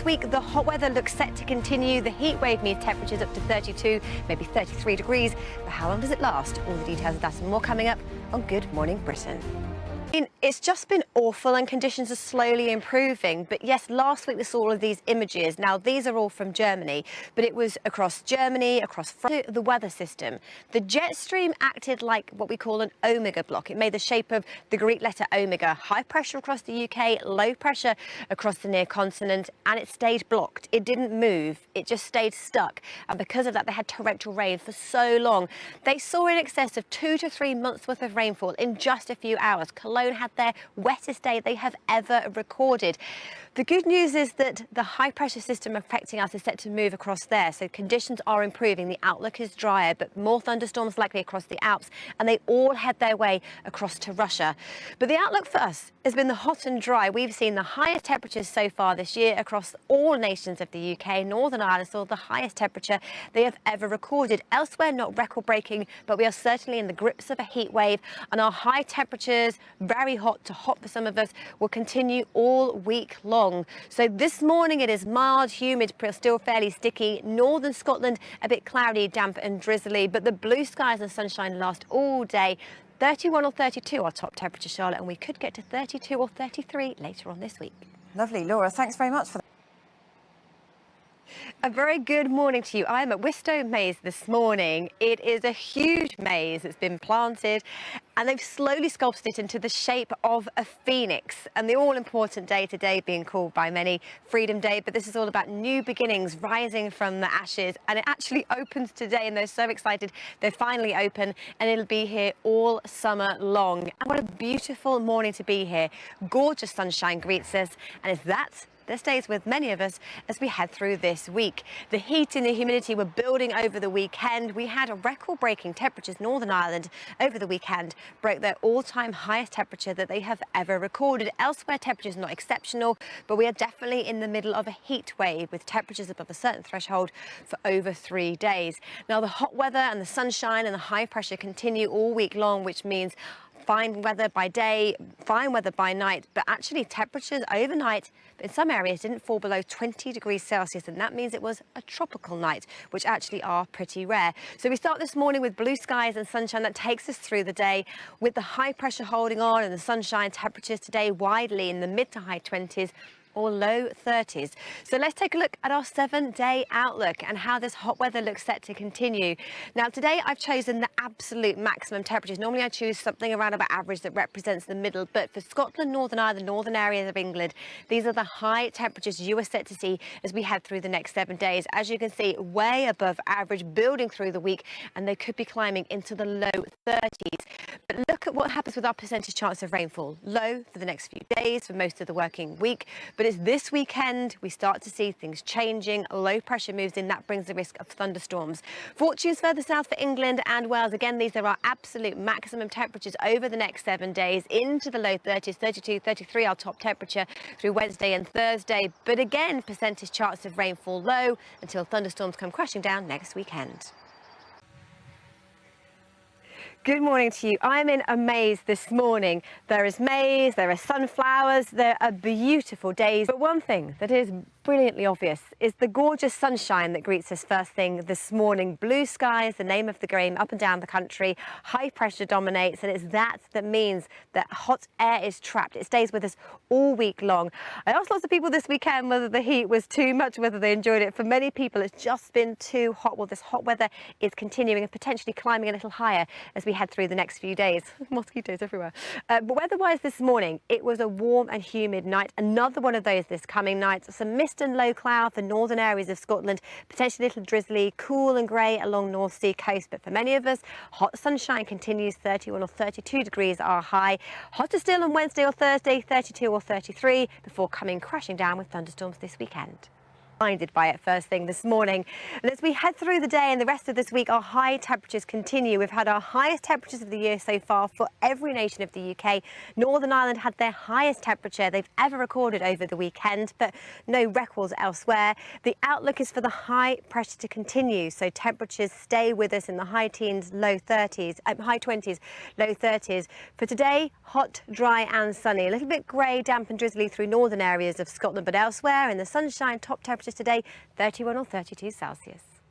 this week, the hot weather looks set to continue. The heat wave means temperatures up to 32, maybe 33 degrees. But how long does it last? All the details of that and more coming up on Good Morning Britain. It's just been awful and conditions are slowly improving. But yes, last week we saw all of these images. Now, these are all from Germany, but it was across Germany, across France, the weather system. The jet stream acted like what we call an omega block. It made the shape of the Greek letter omega. High pressure across the UK, low pressure across the near continent, and it stayed blocked. It didn't move. It just stayed stuck. And because of that, they had torrential rain for so long. They saw in excess of 2 to 3 months worth of rainfall in just a few hours. Cologne had their wettest day they have ever recorded. The good news is that the high pressure system affecting us is set to move across there, so conditions are improving. The outlook is drier, but more thunderstorms likely across the Alps, and they all head their way across to Russia. But the outlook for us has been the hot and dry. We've seen the highest temperatures so far this year across all nations of the UK. Northern Ireland saw the highest temperature they have ever recorded. Elsewhere, not record breaking, but we are certainly in the grips of a heat wave, and our high temperatures, very hot to hot for some of us, will continue all week long. So this morning it is mild, humid, still fairly sticky. Northern Scotland a bit cloudy, damp and drizzly, but the blue skies and sunshine last all day. 31 or 32 our top temperature, Charlotte, and we could get to 32 or 33 later on this week. Lovely, Laura. Thanks very much for that. A very good morning to you. I'm at Wistow Maze this morning. It is a huge maze that's been planted, and they've slowly sculpted it into the shape of a phoenix. And the all-important day today being called by many Freedom Day, but this is all about new beginnings, rising from the ashes. And it actually opens today, and they're so excited. They're finally open, and it'll be here all summer long. And what a beautiful morning to be here. Gorgeous sunshine greets us, and it's that that stays with many of us as we head through this week. The heat and the humidity were building over the weekend. We had record-breaking temperatures. Northern Ireland over the weekend broke their all-time highest temperature that they have ever recorded. Elsewhere, temperatures not exceptional, but we are definitely in the middle of a heat wave with temperatures above a certain threshold for over 3 days. Now, the hot weather and the sunshine and the high pressure continue all week long, which means fine weather by day, fine weather by night, but actually temperatures overnight in some areas didn't fall below 20 degrees Celsius, and that means it was a tropical night, which actually are pretty rare. So we start this morning with blue skies and sunshine that takes us through the day, with the high pressure holding on and the sunshine. Temperatures today widely in the mid to high 20s or low 30s. So let's take a look at our 7-day outlook and how this hot weather looks set to continue. Now, today I've chosen the absolute maximum temperatures. Normally I choose something around about average that represents the middle, but for Scotland, Northern Ireland, northern areas of England, these are the high temperatures you are set to see as we head through the next 7 days. As you can see, way above average, building through the week, and they could be climbing into the low 30s. But look at what happens with our percentage chance of rainfall. Low for the next few days, for most of the working week. But it's this weekend we start to see things changing. Low pressure moves in. That brings the risk of thunderstorms. Fortunes further south for England and Wales. Again, these are our absolute maximum temperatures over the next 7 days, into the low 30s, 32, 33 our top temperature through Wednesday and Thursday. But again, percentage chance of rainfall low until thunderstorms come crashing down next weekend. Good morning to you. I'm in a maze this morning. There is maize, there are sunflowers, there are beautiful days. But one thing that is brilliantly obvious is the gorgeous sunshine that greets us first thing this morning. Blue skies, the name of the game, up and down the country. High pressure dominates, and it's that means that hot air is trapped. It stays with us all week long. I asked lots of people this weekend whether the heat was too much, whether they enjoyed it. For many people, it's just been too hot. Well, this hot weather is continuing and potentially climbing a little higher as we head through the next few days. Mosquitoes everywhere. But weather-wise this morning, it was a warm and humid night. Another one of those this coming night. Some mist and low cloud for northern areas of Scotland, potentially a little drizzly, cool and grey along North Sea coast. But for many of us, hot sunshine continues. 31 or 32 degrees are high. Hotter still on Wednesday or Thursday, 32 or 33, before coming crashing down with thunderstorms this weekend. blinded by it first thing this morning. And as we head through the day and the rest of this week, our high temperatures continue. We've had our highest temperatures of the year so far for every nation of the UK. Northern Ireland had their highest temperature they've ever recorded over the weekend, but no records elsewhere. The outlook is for the high pressure to continue, so temperatures stay with us in the high teens, low 30s, high 20s, low 30s. For today, hot, dry and sunny. A little bit grey, damp and drizzly through northern areas of Scotland, but elsewhere in the sunshine, top temperatures today 31 or 32 Celsius.